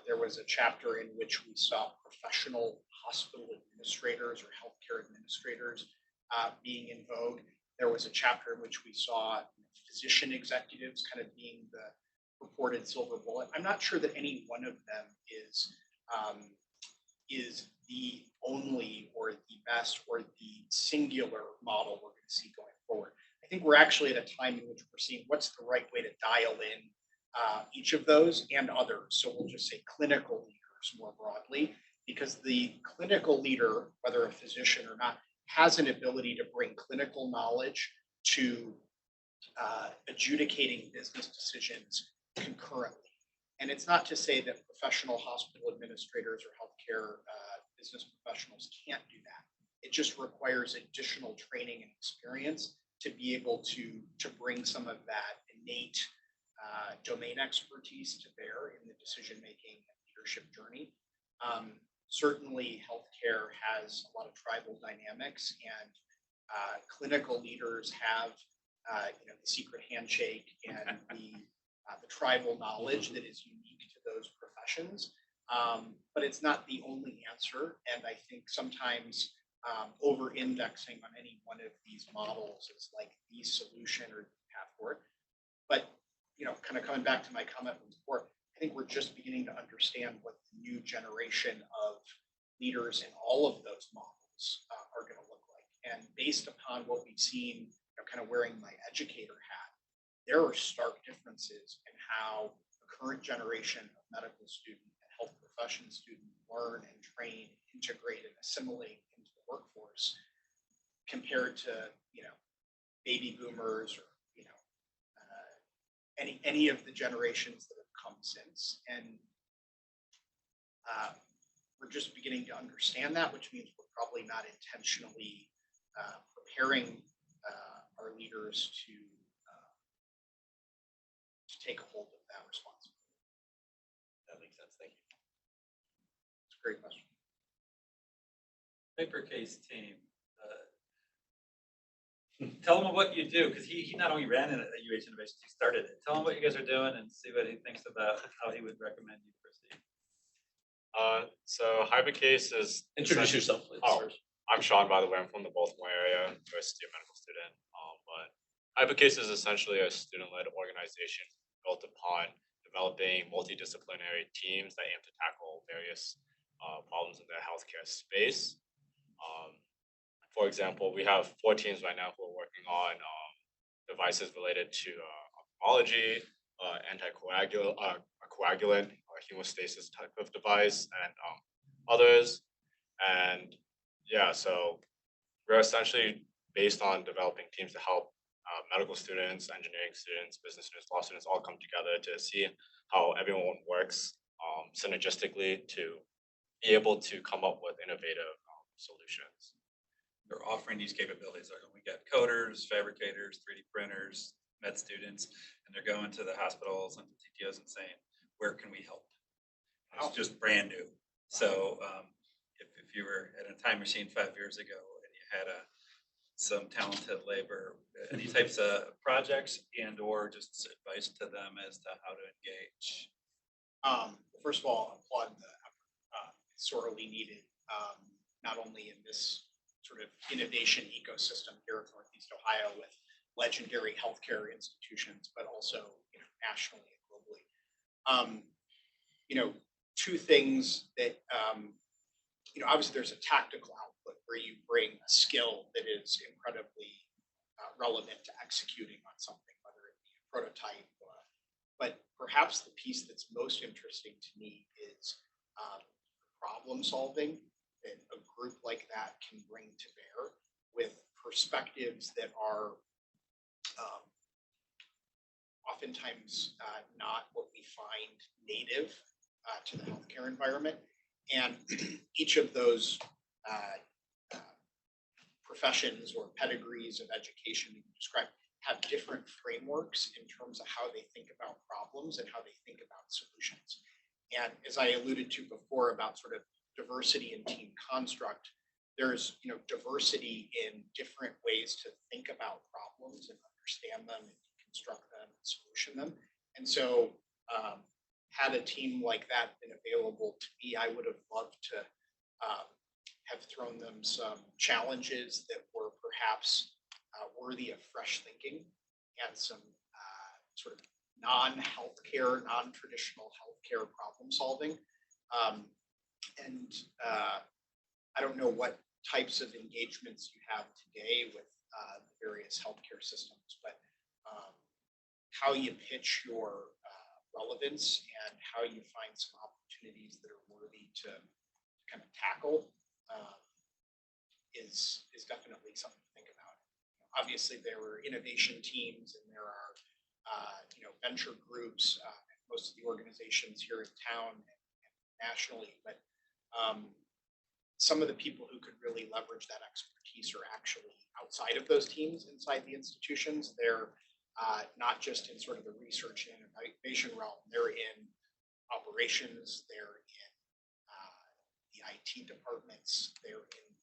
There was a chapter in which we saw professional hospital administrators or healthcare administrators being in vogue. There was a chapter in which we saw physician executives kind of being the purported silver bullet. I'm not sure that any one of them is the only or the best or the singular model we're going to see going forward. I think we're actually at a time in which we're seeing what's the right way to dial in each of those and others. So we'll just say clinical leaders more broadly, because the clinical leader, whether a physician or not, has an ability to bring clinical knowledge to adjudicating business decisions concurrently. And it's not to say that professional hospital administrators or healthcare business professionals can't do that. It just requires additional training and experience to be able to bring some of that innate domain expertise to bear in the decision-making and leadership journey. Certainly, healthcare has a lot of tribal dynamics, and clinical leaders have the secret handshake and the tribal knowledge that is unique to those professions. But it's not the only answer, and I think sometimes over-indexing on any one of these models is like the solution or the path forward. But kind of coming back to my comment before, I think we're just beginning to understand what the new generation of leaders in all of those models are going to look like. And based upon what we've seen, kind of wearing my educator hat, there are stark differences in how the current generation of medical student and health profession student learn and train, integrate, and assimilate into the workforce compared to baby boomers or any of the generations that have come since. And we're just beginning to understand that, which means we're probably not intentionally preparing our leaders to take hold of that responsibility. That makes sense. Thank you. It's a great question. Paper case team. Tell him what you do, because he not only ran it at UH Innovations, he started it. Tell him what you guys are doing and see what he thinks about how he would recommend you proceed. So Hypercase is. Introduce yourself, please. Oh, I'm Sean, by the way. I'm from the Baltimore area, university medical student. But Hypercase is essentially a student-led organization built upon developing multidisciplinary teams that aim to tackle various problems in the healthcare space. For example, we have 4 teams right now who are working on devices related to ophthalmology, coagulant, or hemostasis type of device, and others. And yeah, so we're essentially based on developing teams to help medical students, engineering students, business students, law students all come together to see how everyone works synergistically to be able to come up with innovative solutions. They're offering these capabilities. We got coders, fabricators, 3D printers, med students, and they're going to the hospitals and the TTOs and saying, where can we help? It's just brand new. So if you were at a time machine 5 years ago and you had some talented labor, any types of projects and or just advice to them as to how to engage? First of all, applaud the effort. It's sorely needed, not only in this sort of innovation ecosystem here in Northeast Ohio with legendary healthcare institutions, but also nationally and globally. 2 things that obviously there's a tactical output where you bring a skill that is incredibly relevant to executing on something, whether it be a prototype, but perhaps the piece that's most interesting to me is problem solving that a group like that can bring to bear with perspectives that are oftentimes not what we find native to the healthcare environment. And each of those professions or pedigrees of education you described have different frameworks in terms of how they think about problems and how they think about solutions. And as I alluded to before about sort of diversity in team construct, there's diversity in different ways to think about problems and understand them and construct them and solution them. And so had a team like that been available to me, I would have loved to have thrown them some challenges that were perhaps worthy of fresh thinking and some sort of non-healthcare, non-traditional healthcare problem solving. I don't know what types of engagements you have today with the various healthcare systems, but how you pitch your relevance and how you find some opportunities that are worthy to kind of tackle is definitely something to think about. Obviously, there are innovation teams and there are venture groups, most of the organizations here in town and nationally, but some of the people who could really leverage that expertise are actually outside of those teams inside the institutions. They're not just in sort of the research and innovation realm, they're in operations, they're in the IT departments, they're in the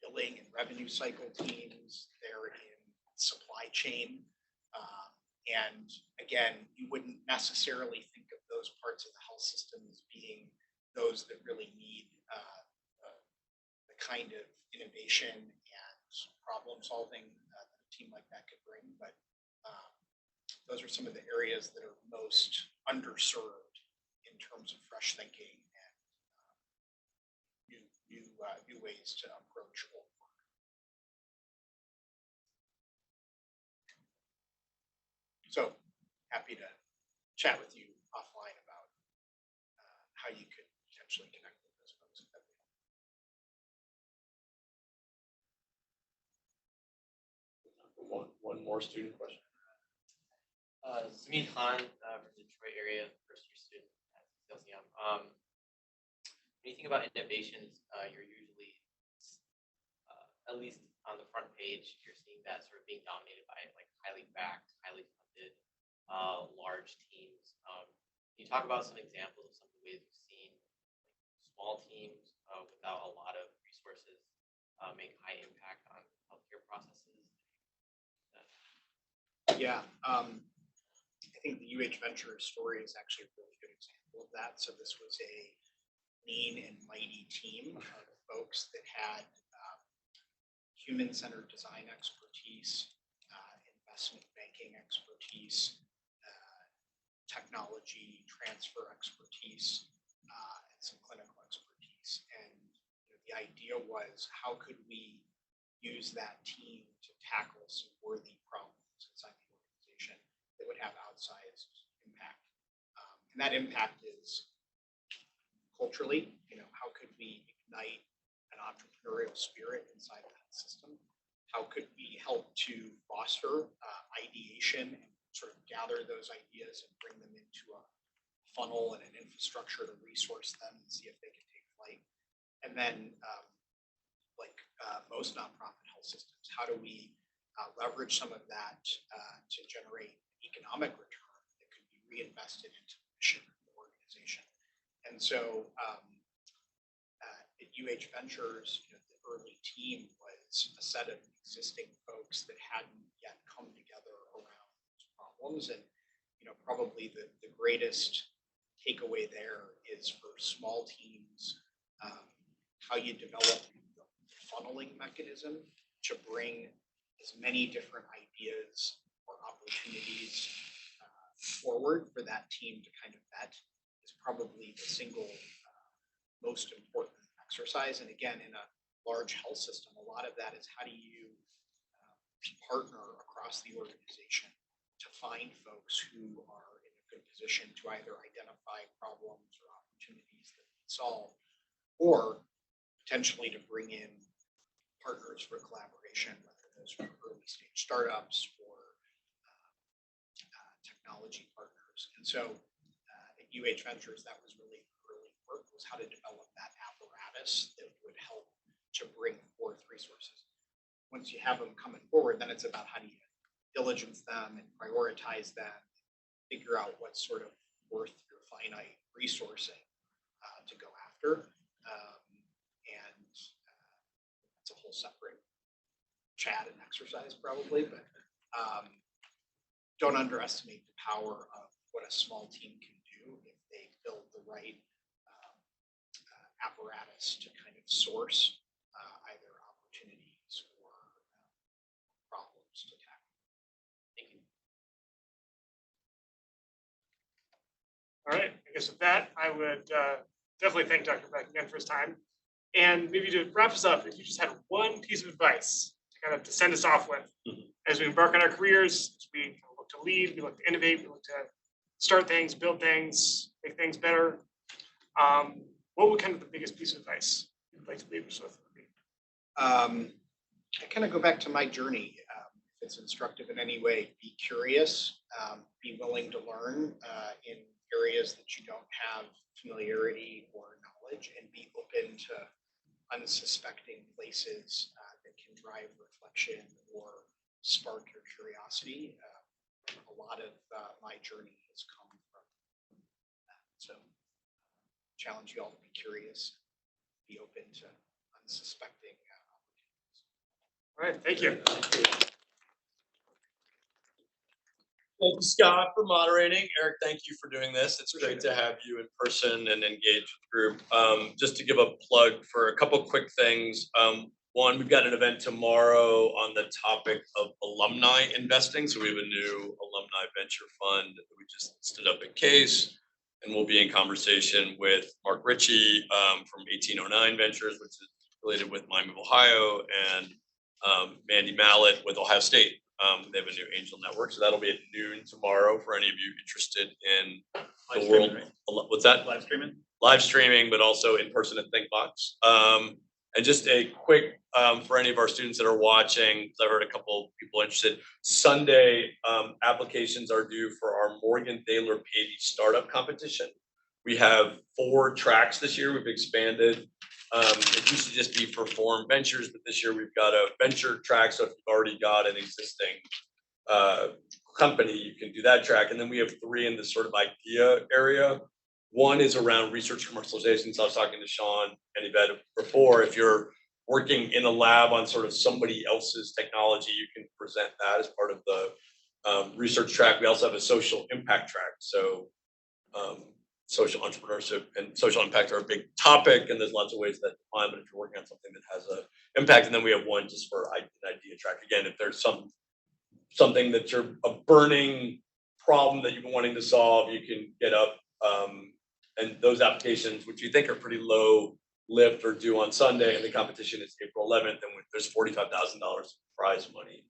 billing and revenue cycle teams, they're in supply chain. And again, you wouldn't necessarily think of those parts of the health system as being those that really need the kind of innovation and problem solving that a team like that could bring. But those are some of the areas that are most underserved in terms of fresh thinking and new ways to approach old work. So happy to chat with you offline about how you could potentially connect with those folks. One more student question. Zameen Khan from the Detroit area, first year student at Celsium. When you think about innovations, you're usually, at least on the front page, you're seeing that sort of being dominated by like highly backed, highly funded, large teams. Can you talk about some examples of some of the ways we've seen like, small teams without a lot of resources make high impact on healthcare processes? Yeah, I think the UH Ventures story is actually a really good example of that. So this was a lean and mighty team of folks that had human-centered design expertise, investment banking expertise, technology transfer expertise, and some clinical expertise. And the idea was, how could we use that team to tackle some worthy problems inside the organization that would have outsized impact? And that impact is culturally, how could we ignite an entrepreneurial spirit inside that system? How could we help to foster ideation and sort of gather those ideas and bring them into a funnel and an infrastructure to resource them and see if they can take flight? And then, most nonprofit health systems, how do we leverage some of that to generate economic return that could be reinvested into the mission of the organization? And so at UH Ventures, the early team was a set of existing folks that hadn't yet come together around those problems. And probably the greatest takeaway there is for small teams, how you develop the funneling mechanism to bring as many different ideas or opportunities forward for that team to kind of vet is probably the single most important exercise. And again, in a large health system, a lot of that is how do you partner across the organization to find folks who are in a good position to either identify problems or opportunities that need solved, or potentially to bring in partners for collaboration, whether those are early stage startups or technology partners. And so at UH Ventures, that was really early work, was how to develop that apparatus that would help to bring forth resources. Once you have them coming forward, then it's about how do you diligence them and prioritize them, figure out what's sort of worth your finite resourcing to go after. And it's a whole separate chat and exercise probably, but don't underestimate the power of what a small team can do if they build the right apparatus to kind of source either opportunities or problems to tackle. Thank you. All right, I guess with that, I would definitely thank Dr. Beck again for his time. And maybe to wrap us up, if you just had one piece of advice to send us off with, as we embark on our careers, as we look to lead, we look to innovate, we look to start things, build things, make things better. What would kind of the biggest piece of advice you'd like to leave us with? I kind of go back to my journey. If it's instructive in any way, be curious, be willing to learn in areas that you don't have familiarity or knowledge, and be open to unsuspecting places that can drive reflection or spark your curiosity. A lot of my journey has come from that. So challenge you all to be curious, be open to unsuspecting opportunities. All right, thank you. Thank you, Scott, for moderating. Eric, thank you for doing this. It's great to have you in person and engage with the group. Just to give a plug for a couple quick things. One, we've got an event tomorrow on the topic of alumni investing. So we have a new alumni venture fund that we just stood up in Case. And we'll be in conversation with Mark Ritchie from 1809 Ventures, which is related with Miami of Ohio, and Mandy Mallett with Ohio State. They have a new angel network, so that'll be at noon tomorrow for any of you interested in the world. Right? What's that? Live streaming? Live streaming, but also in person at ThinkBox. And just a quick, for any of our students that are watching, I heard a couple people interested. Sunday, applications are due for our Morgan Thaler Patey Startup Competition. We have 4 tracks this year. We've expanded. It used to just be for foreign ventures, but this year we've got a venture track. So if you've already got an existing company, you can do that track. And then we have 3 in this sort of idea area. One is around research commercialization. So I was talking to Sean and Yvette before. If you're working in a lab on sort of somebody else's technology, you can present that as part of the research track. We also have a social impact track. So social entrepreneurship and social impact are a big topic, and there's lots of ways that define, but if you're working on something that has an impact, and then we have one just for an idea track. Again, if there's something that you're a burning problem that you've been wanting to solve, you can get up, and those applications, which you think are pretty low lift, are due on Sunday, and the competition is April 11th, and there's $45,000 prize money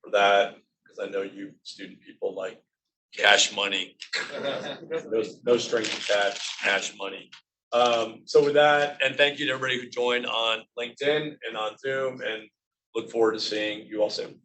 for that, because I know you student people like cash money. No strings attached, cash money. So with that, and thank you to everybody who joined on LinkedIn and on Zoom, and look forward to seeing you all soon.